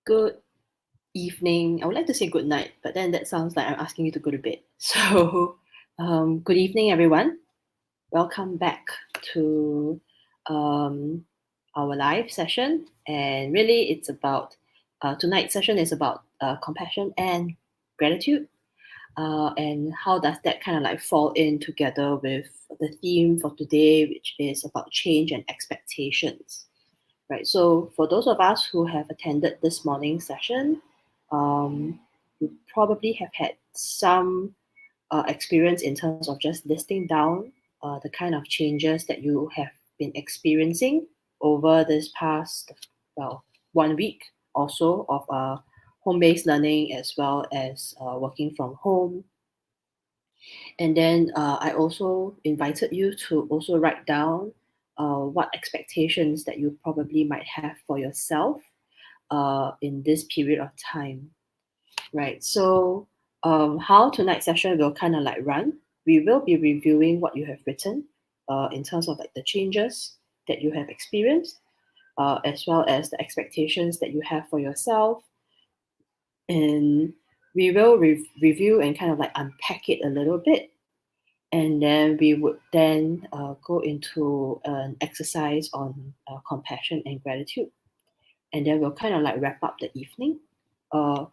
Good evening. I would like to say good night, but then that sounds like I'm asking you to go to bed. So, good evening, everyone. Welcome back to um, our live session. And really, it's about tonight's session is about compassion and gratitude. And how does that kind of like fall in together with the theme for today, which is about change and expectations? Right. So for those of us who have attended this morning's session, you probably have had some experience in terms of just listing down the kind of changes that you have been experiencing over this past, well, 1 week or so of home-based learning as well as working from home. And then I also invited you to also write down what expectations that you probably might have for yourself in this period of time, right? So, how tonight's session will kind of like run, we will be reviewing what you have written in terms of like the changes that you have experienced, as well as the expectations that you have for yourself. And we will review and kind of like unpack it a little bit, and then we would then go into an exercise on compassion and gratitude, and then we'll kind of like wrap up the evening. uh,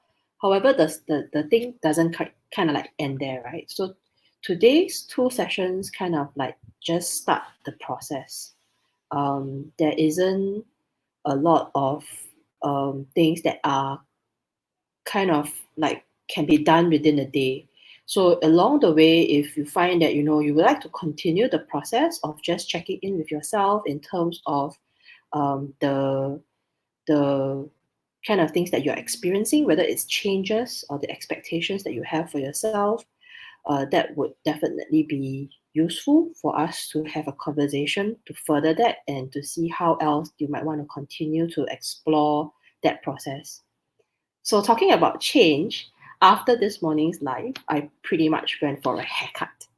However, the thing doesn't kind of like end there, right? So today's two sessions kind of like just start the process. There isn't a lot of things that are kind of like can be done within a day. So along the way, if you find that you would like to continue the process of just checking in with yourself in terms of the kind of things that you're experiencing, whether it's changes or the expectations that you have for yourself, that would definitely be useful for us to have a conversation to further that and to see how else you might want to continue to explore that process. So talking about change, after this morning's live, I pretty much went for a haircut.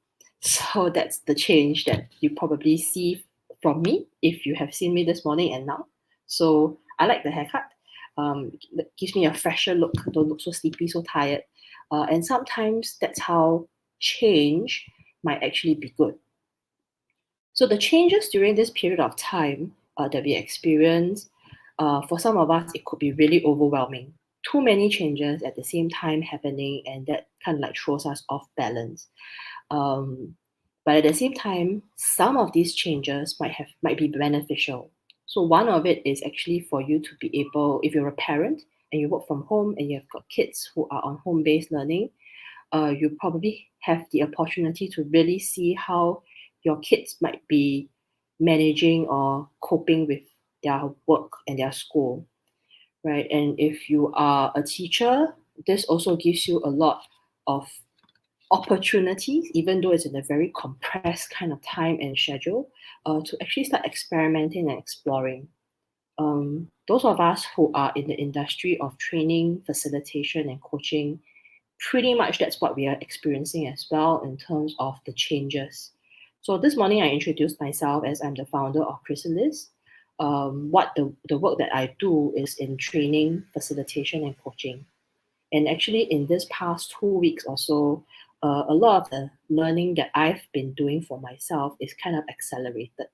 So that's the change that you probably see from me if you have seen me this morning and now. So I like the haircut. It gives me a fresher look. Don't look so sleepy, so tired. And sometimes that's how change might actually be good. So the changes during this period of time that we experience, for some of us, it could be really overwhelming. Too many changes at the same time happening, and that kind of like throws us off balance. Um, but at the same time, some of these changes might be beneficial. So one of it is actually for you to be able, if you're a parent and you work from home and you've got kids who are on home-based learning, you probably have the opportunity to really see how your kids might be managing or coping with their work and their school, right? And if you are a teacher, this also gives you a lot of opportunities, even though it's in a very compressed kind of time and schedule, to actually start experimenting and exploring. Those of us who are in the industry of training, facilitation, and coaching, pretty much that's what we are experiencing as well in terms of the changes. So this morning I introduced myself as I'm the founder of Chrysalis. What the work that I do is in training, facilitation, and coaching. And actually, in this past 2 weeks or so, a lot of the learning that I've been doing for myself is kind of accelerated.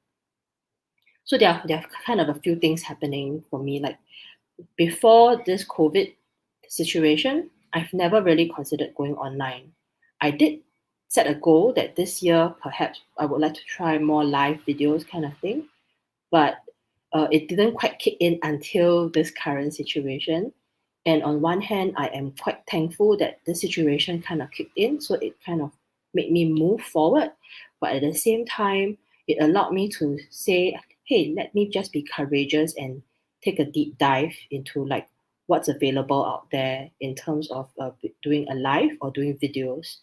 So there are kind of a few things happening for me. Like before this COVID situation, I've never really considered going online. I did set a goal that this year perhaps I would like to try more live videos kind of thing, but it didn't quite kick in until this current situation. And on one hand, I am quite thankful that the situation kind of kicked in, so it kind of made me move forward. But at the same time, it allowed me to say, hey, let me just be courageous and take a deep dive into like what's available out there in terms of doing a live or doing videos,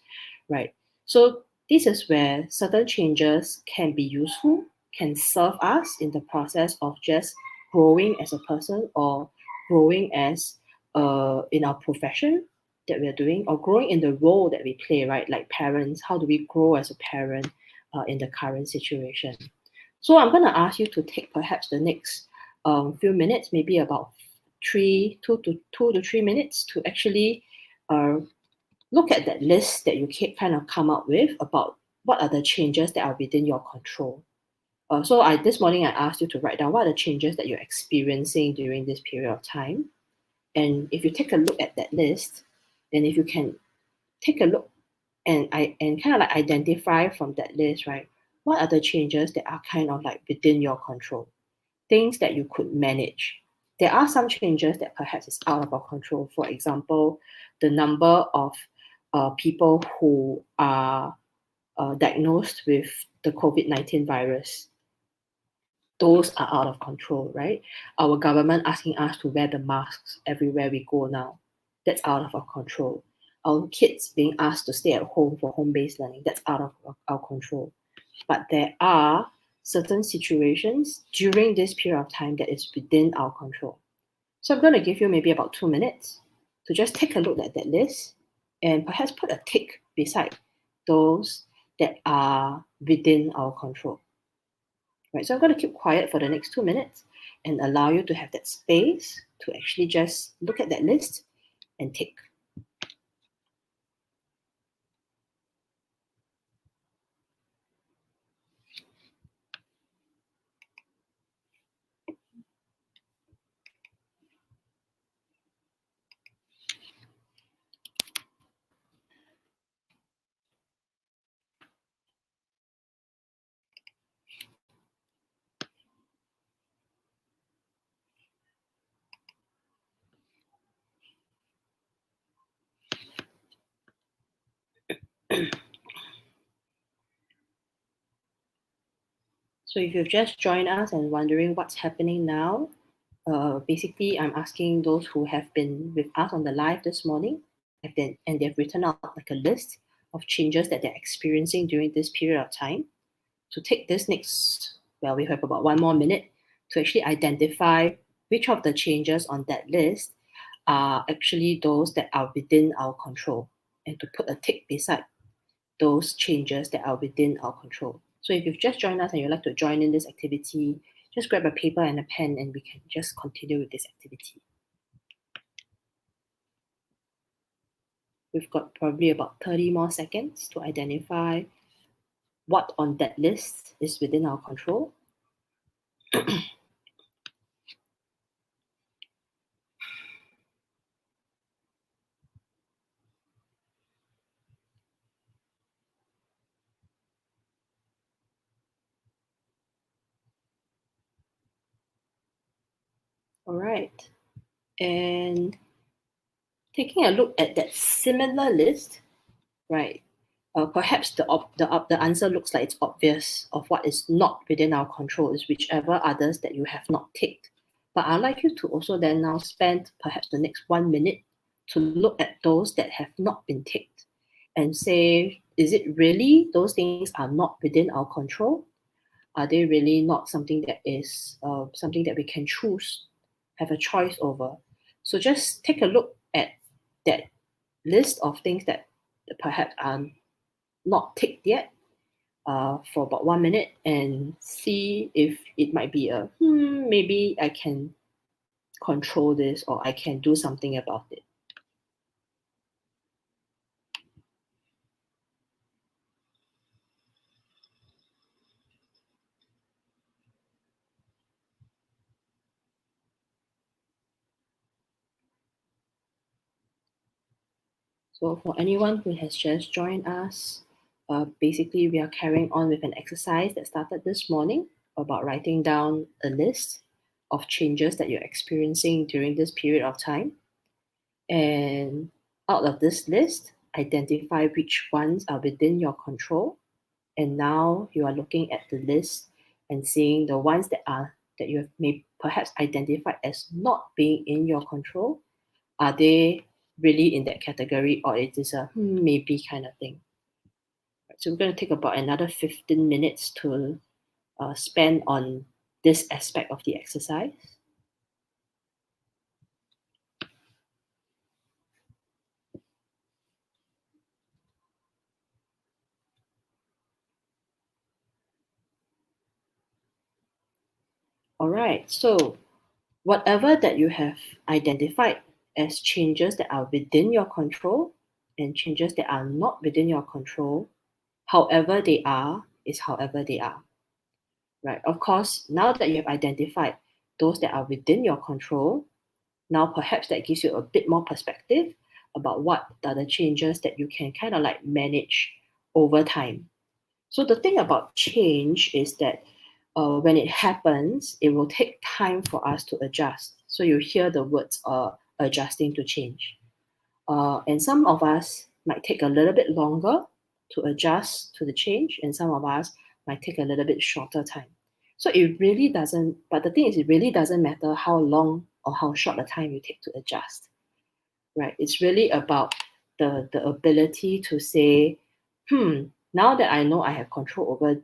right? So this is where certain changes can be useful, can serve us in the process of just growing as a person or growing as in our profession that we're doing, or growing in the role that we play, right? Like parents, how do we grow as a parent in the current situation? So I'm going to ask you to take perhaps the next few minutes, maybe about 2 to 3 minutes to actually uh, look at that list that you kind of come up with about what are the changes that are within your control. So this morning I asked you to write down what are the changes that you're experiencing during this period of time. And if you take a look at that list, then if you can take a look and kind of like identify from that list, right? What are the changes that are kind of like within your control? Things that you could manage. There are some changes that perhaps is out of our control. For example, the number of people who are diagnosed with the COVID-19 virus. Those are out of control, right? Our government asking us to wear the masks everywhere we go now. That's out of our control. Our kids being asked to stay at home for home-based learning. That's out of our control. But there are certain situations during this period of time that is within our control. So I'm going to give you maybe about 2 minutes to just take a look at that list and perhaps put a tick beside those that are within our control. Right, so I'm going to keep quiet for the next 2 minutes and allow you to have that space to actually just look at that list and tick. So if you've just joined us and wondering what's happening now, basically I'm asking those who have been with us on the live this morning and they've written out like a list of changes that they're experiencing during this period of time to take this next, well, we have about 1 more minute to actually identify which of the changes on that list are actually those that are within our control and to put a tick beside those changes that are within our control. So if you've just joined us and you'd like to join in this activity, just grab a paper and a pen and we can just continue with this activity. We've got probably about 30 more seconds to identify what on that list is within our control. All right. And taking a look at that similar list, right? Perhaps the answer looks like it's obvious of what is not within our control is whichever others that you have not ticked. But I'd like you to also then now spend perhaps the next 1 minute to look at those that have not been ticked and say, is it really those things are not within our control? Are they really not something that is something that we can choose, have a choice over? So just take a look at that list of things that perhaps are not ticked yet for about 1 minute and see if it might be maybe I can control this or I can do something about it. So for anyone who has just joined us, basically we are carrying on with an exercise that started this morning about writing down a list of changes that you're experiencing during this period of time. And out of this list, identify which ones are within your control. And now you are looking at the list and seeing the ones that you have may perhaps identified as not being in your control. Are they really in that category, or it is a maybe kind of thing? So we're going to take about another 15 minutes to spend on this aspect of the exercise. All right, so Whatever that you have identified as changes that are within your control and changes that are not within your control, however they are, is however they are, right? Of course, now that you have identified those that are within your control, now perhaps that gives you a bit more perspective about what are the changes that you can kind of like manage over time. So the thing about change is that when it happens, it will take time for us to adjust. So you hear the words adjusting to change. And some of us might take a little bit longer to adjust to the change, and some of us might take a little bit shorter time. So it really doesn't, but the thing is, it really doesn't matter how long or how short the time you take to adjust, right? It's really about the ability to say, now that I know I have control over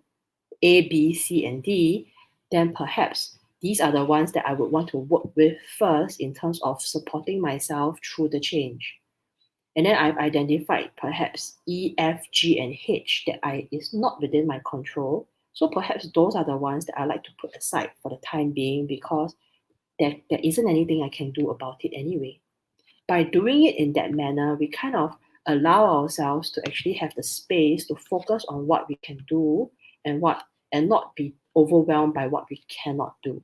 A, B, C, and D, then perhaps these are the ones that I would want to work with first in terms of supporting myself through the change. And then I've identified perhaps E, F, G, and H that is not within my control. So perhaps those are the ones that I like to put aside for the time being because there isn't anything I can do about it anyway. By doing it in that manner, we kind of allow ourselves to actually have the space to focus on what we can do and not be overwhelmed by what we cannot do.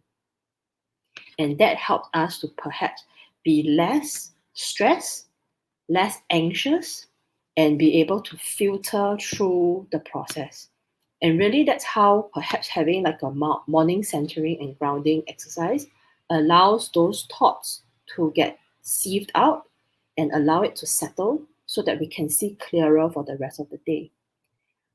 And that helps us to perhaps be less stressed, less anxious, and be able to filter through the process. And really, that's how perhaps having like a morning centering and grounding exercise allows those thoughts to get sieved out and allow it to settle so that we can see clearer for the rest of the day.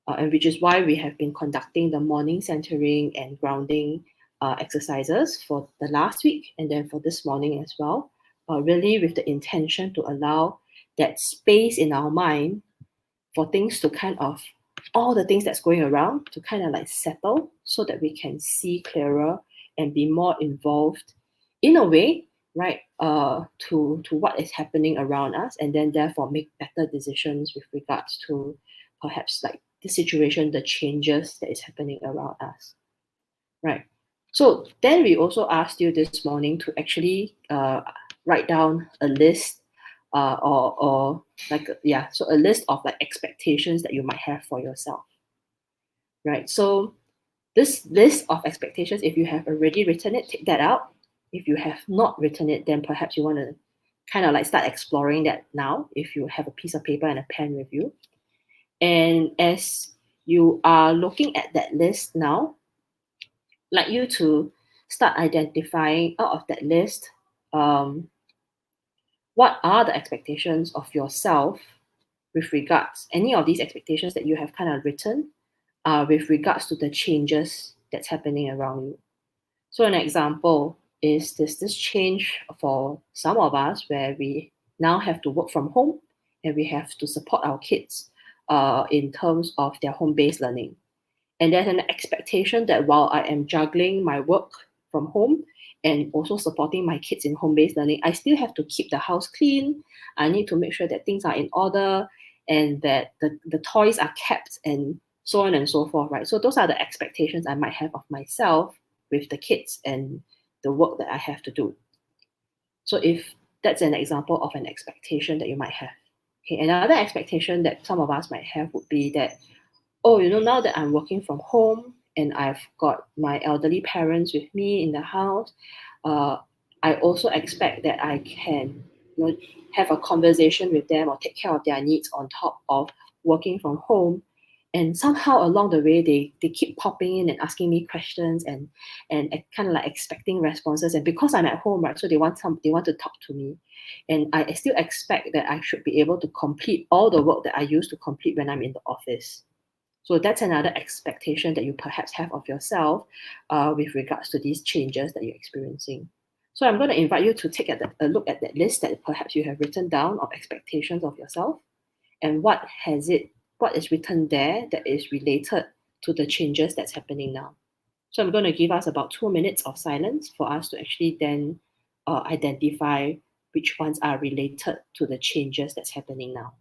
And which is why we have been conducting the morning centering and grounding exercises for the last week and then for this morning as well, really with the intention to allow that space in our mind for things to kind of all the things that's going around to kind of like settle so that we can see clearer and be more involved in a way, right, to what is happening around us, and then therefore make better decisions with regards to perhaps like the situation, the changes that is happening around us, right? So then we also asked you this morning to actually write down a list or like yeah, so a list of like expectations that you might have for yourself, right? So this list of expectations, if you have already written it, take that out. If you have not written it, then perhaps you want to kind of like start exploring that now if you have a piece of paper and a pen with you. And as you are looking at that list now, like you to start identifying out of that list, what are the expectations of yourself with regards any of these expectations that you have kind of written with regards to the changes that's happening around you. So an example is this change for some of us where we now have to work from home and we have to support our kids in terms of their home-based learning. And there's an expectation that while I am juggling my work from home and also supporting my kids in home based learning, I still have to keep the house clean. I need to make sure that things are in order and that the toys are kept and so on and so forth, right? So those are the expectations I might have of myself with the kids and the work that I have to do. So if that's an example of an expectation that you might have. Okay, another expectation that some of us might have would be that, oh, now that I'm working from home and I've got my elderly parents with me in the house, uh, I also expect that I can have a conversation with them or take care of their needs on top of working from home. And somehow along the way, they keep popping in and asking me questions and kind of like expecting responses. And because I'm at home, right, so they want to talk to me, and I still expect that I should be able to complete all the work that I used to complete when I'm in the office. So that's another expectation that you perhaps have of yourself with regards to these changes that you're experiencing. So I'm going to invite you to take a look at that list that perhaps you have written down of expectations of yourself and what is written there that is related to the changes that's happening now. So I'm going to give us about 2 minutes of silence for us to actually then identify which ones are related to the changes that's happening now.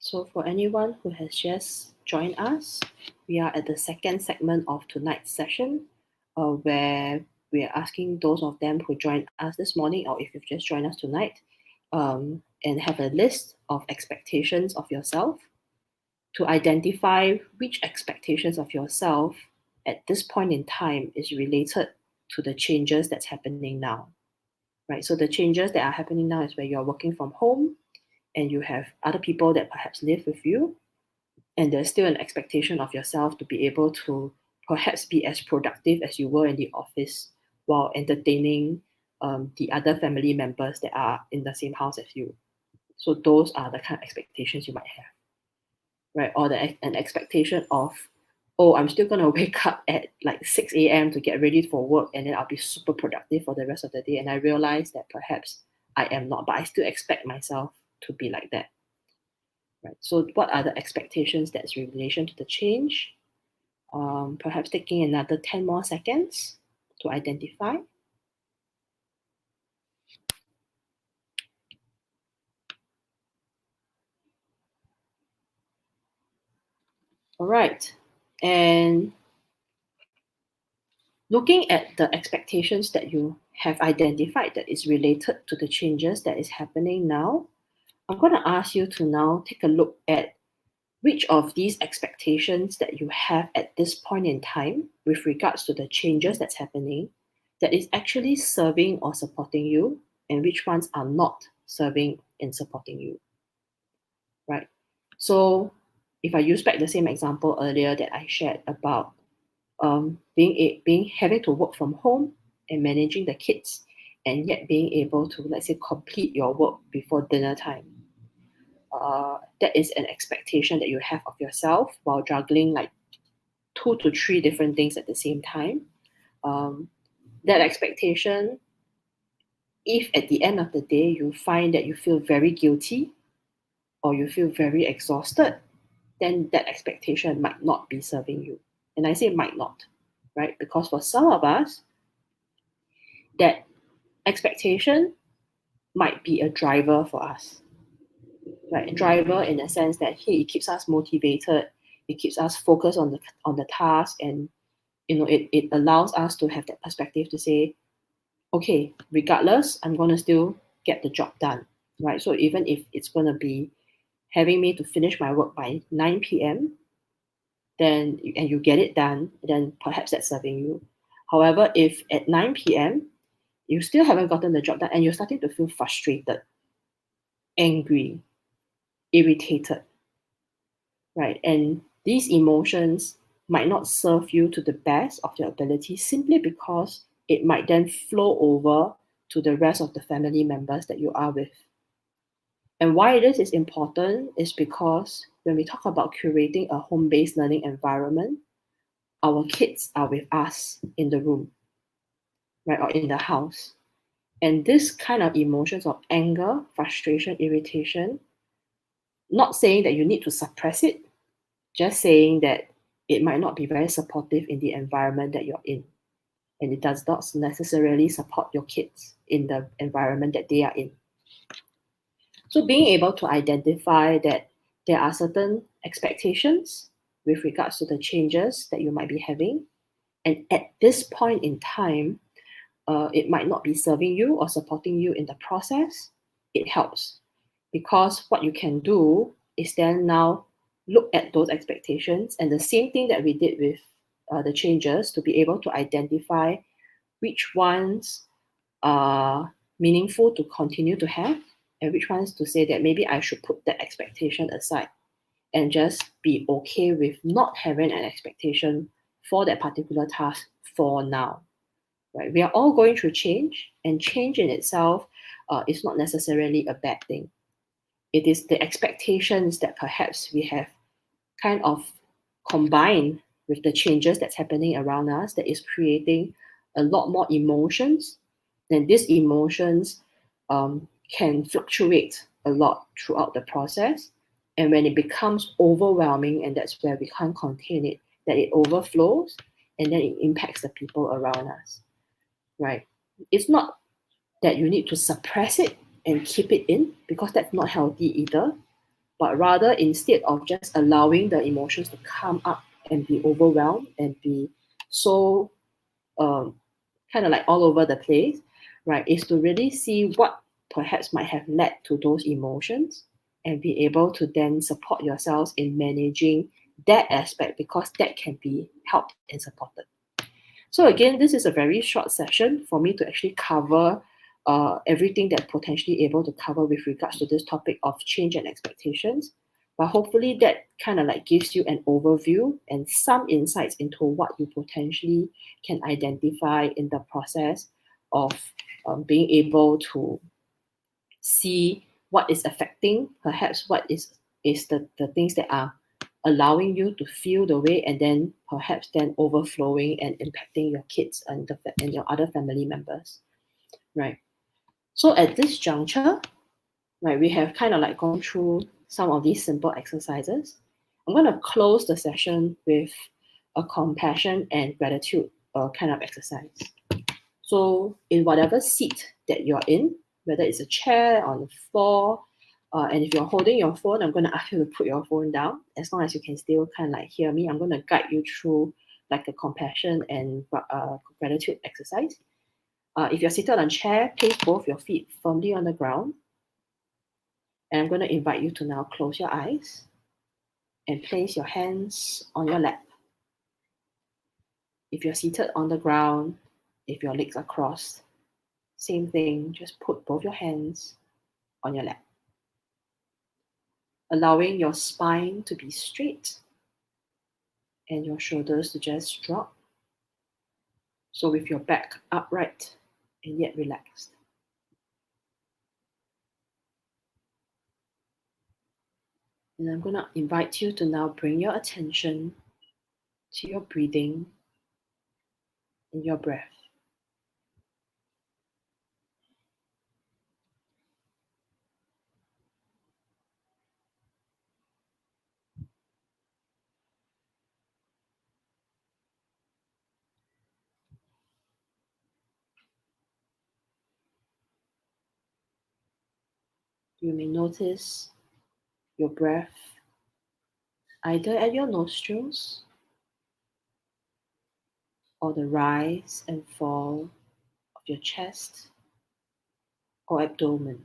So for anyone who has just joined us, we are at the second segment of tonight's session, where we are asking those of them who joined us this morning, or if you've just joined us tonight, and have a list of expectations of yourself, to identify which expectations of yourself at this point in time is related to the changes that's happening now. Right? So the changes that are happening now is where you're working from home and you have other people that perhaps live with you, and there's still an expectation of yourself to be able to perhaps be as productive as you were in the office while entertaining the other family members that are in the same house as you. So those are the kind of expectations you might have, right? Or an expectation of, oh, I'm still gonna wake up at like 6 a.m. to get ready for work, and then I'll be super productive for the rest of the day. And I realize that perhaps I am not, but I still expect myself to be like that. Right. So what are the expectations that's in relation to the change? Perhaps taking another 10 more seconds to identify. All right. And looking at the expectations that you have identified that is related to the changes that is happening now, I'm going to ask you to now take a look at which of these expectations that you have at this point in time with regards to the changes that's happening that is actually serving or supporting you, and which ones are not serving and supporting you, right? So if I use back the same example earlier that I shared about being having to work from home and managing the kids, and yet being able to, let's say, complete your work before dinner time. That is an expectation that you have of yourself while juggling like 2 to 3 different things at the same time. Um, that expectation, if at the end of the day you find that you feel very guilty or you feel very exhausted, then that expectation might not be serving you. And I say might not, right? Because for some of us, that expectation might be a driver for us, right? A driver in the sense that, hey, it keeps us motivated, it keeps us focused on the task, and it allows us to have that perspective to say, okay, regardless, I'm going to still get the job done, right? So even if it's going to be having me to finish my work by 9 p.m., then and you get it done, then perhaps that's serving you. However, if at 9 p.m. you still haven't gotten the job done and you're starting to feel frustrated, angry, irritated, right? And these emotions might not serve you to the best of your ability, simply because it might then flow over to the rest of the family members that you are with. And why this is important is because when we talk about curating a home-based learning environment, our kids are with us in the room, right, or in the house. And this kind of emotions of anger, frustration, irritation, not saying that you need to suppress it, just saying that it might not be very supportive in the environment that you're in. And it does not necessarily support your kids in the environment that they are in. So being able to identify that there are certain expectations with regards to the changes that you might be having, and at this point in time, it might not be serving you or supporting you in the process, it helps. Because what you can do is then now look at those expectations, and the same thing that we did with the changes, to be able to identify which ones are meaningful to continue to have, and which ones to say that maybe I should put that expectation aside and just be okay with not having an expectation for that particular task for now. Right? We are all going through change, and change in itself is not necessarily a bad thing. It is the expectations that perhaps we have kind of combined with the changes that's happening around us that is creating a lot more emotions. And these emotions can fluctuate a lot throughout the process. And when it becomes overwhelming, and that's where we can't contain it, that it overflows, and then it impacts the people around us, right? It's not that you need to suppress it and keep it in, because that's not healthy either. but rather instead of just allowing the emotions to come up and be overwhelmed and be so kind of like all over the place, right, is to really see what perhaps might have led to those emotions and be able to then support yourselves in managing that aspect, because that can be helped and supported. So again, this is a very short session for me to actually cover everything that potentially able to cover with regards to this topic of change and expectations. But hopefully that kind of like gives you an overview and some insights into what you potentially can identify in the process of being able to see what is affecting, perhaps what is the things that are allowing you to feel the way, and then perhaps then overflowing and impacting your kids and and your other family members, right? So at this juncture, right, we have kind of like gone through some of these simple exercises. I'm going to close the session with a compassion and gratitude kind of exercise. So in whatever seat that you're in, whether it's a chair, on the floor, and if you're holding your phone, I'm going to ask you to put your phone down. As long as you can still kind of like hear me, I'm going to guide you through like a compassion and gratitude exercise. If you're seated on a chair, place both your feet firmly on the ground. And I'm going to invite you to now close your eyes and place your hands on your lap. If you're seated on the ground, if your legs are crossed, same thing, just put both your hands on your lap, allowing your spine to be straight and your shoulders to just drop. So with your back upright and yet relaxed. And I'm going to invite you to now bring your attention to your breathing and your breath. You may notice your breath either at your nostrils or the rise and fall of your chest or abdomen.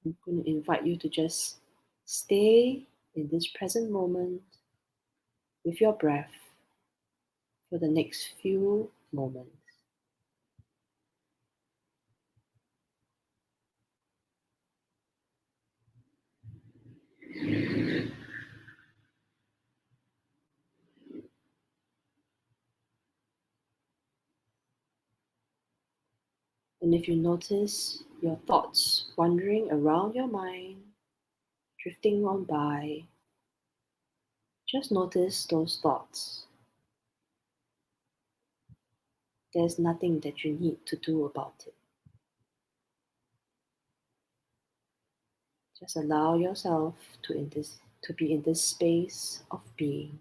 I'm going to invite you to just stay in this present moment with your breath for the next few moments. And if you notice your thoughts wandering around your mind, drifting on by, just notice those thoughts. There's nothing that you need to do about it. Just allow yourself to be in this space of being.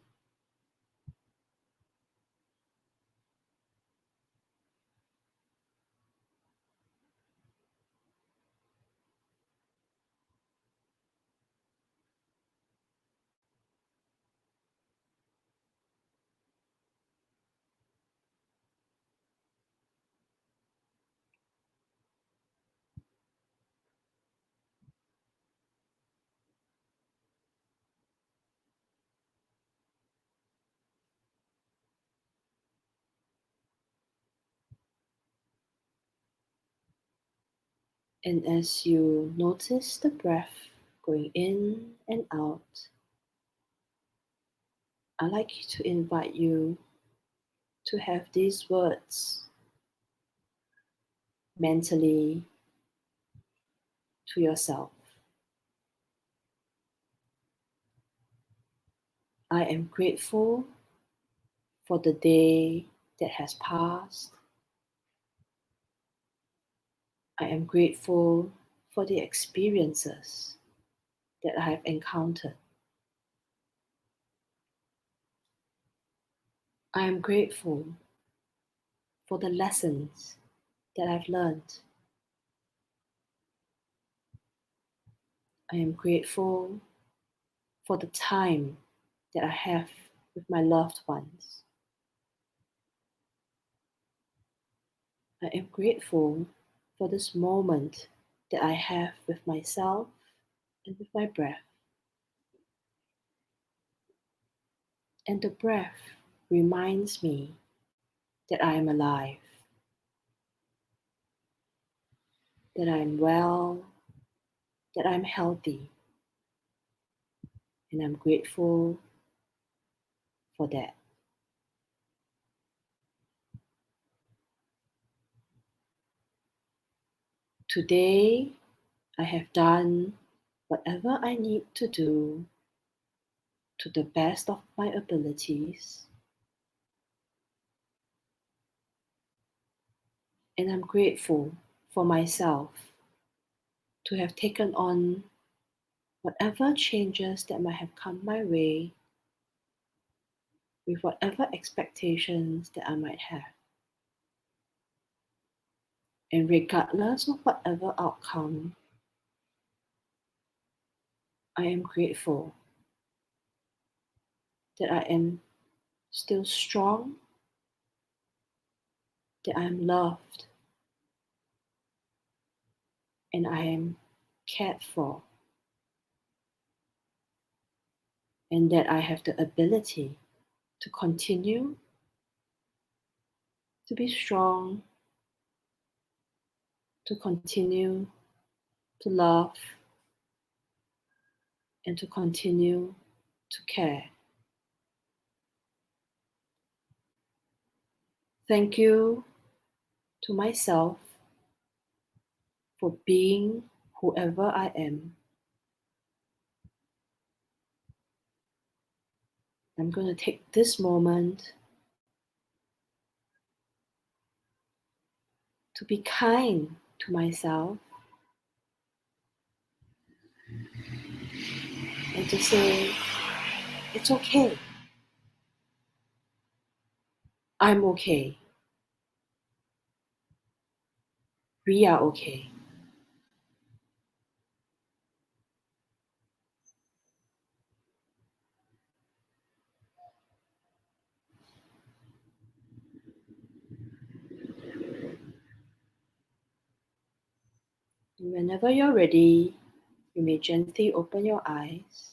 And as you notice the breath going in and out, I'd like to invite you to have these words mentally to yourself. I am grateful for the day that has passed. I am grateful for the experiences that I have encountered. I am grateful for the lessons that I've learned. I am grateful for the time that I have with my loved ones. I am grateful for this moment that I have with myself and with my breath. And the breath reminds me that I am alive, that I am well, that I'm healthy, and I'm grateful for that. Today, I have done whatever I need to do to the best of my abilities, and I'm grateful for myself to have taken on whatever changes that might have come my way with whatever expectations that I might have. And regardless of whatever outcome, I am grateful that I am still strong, that I am loved, and I am cared for, and that I have the ability to continue to be strong, to continue to love, and to continue to care. Thank you to myself for being whoever I am. I'm going to take this moment to be kind to myself and to say, it's okay. I'm okay. We are okay. And whenever you're ready, you may gently open your eyes.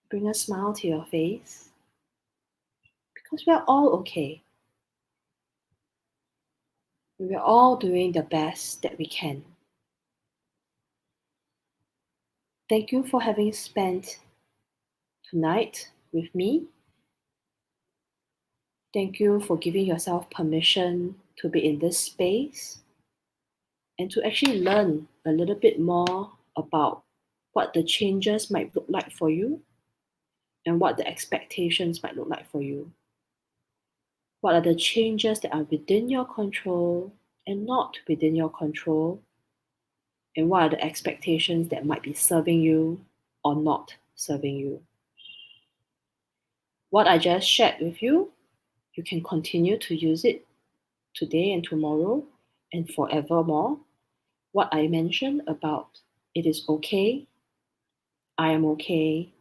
Bring a smile to your face because we're all okay. We're all doing the best that we can. Thank you for having spent tonight with me. Thank you for giving yourself permission to be in this space and to actually learn a little bit more about what the changes might look like for you and what the expectations might look like for you. What are the changes that are within your control and not within your control? And what are the expectations that might be serving you or not serving you? What I just shared with you, you can continue to use it today and tomorrow and forevermore. What I mentioned about it is okay, I am okay,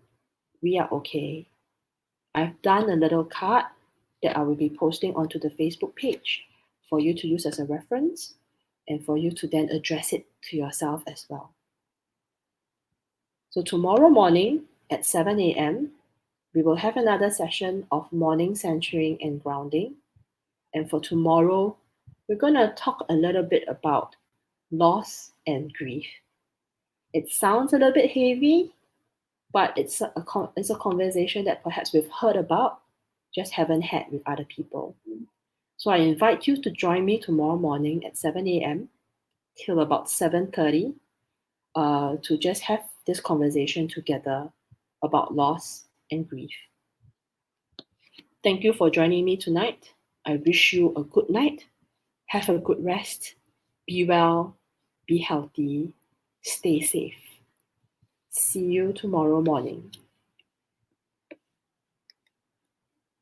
we are okay. I've done a little card that I will be posting onto the Facebook page for you to use as a reference and for you to then address it to yourself as well. So tomorrow morning at 7 a.m., we will have another session of morning centering and grounding. And for tomorrow, we're going to talk a little bit about loss and grief. It sounds a little bit heavy, but it's a conversation that perhaps we've heard about, just haven't had with other people. So I invite you to join me tomorrow morning at 7 a.m. till about 7:30 to just have this conversation together about loss and grief. Thank you for joining me tonight. I wish you a good night. Have a good rest. Be well, be healthy, stay safe. See you tomorrow morning.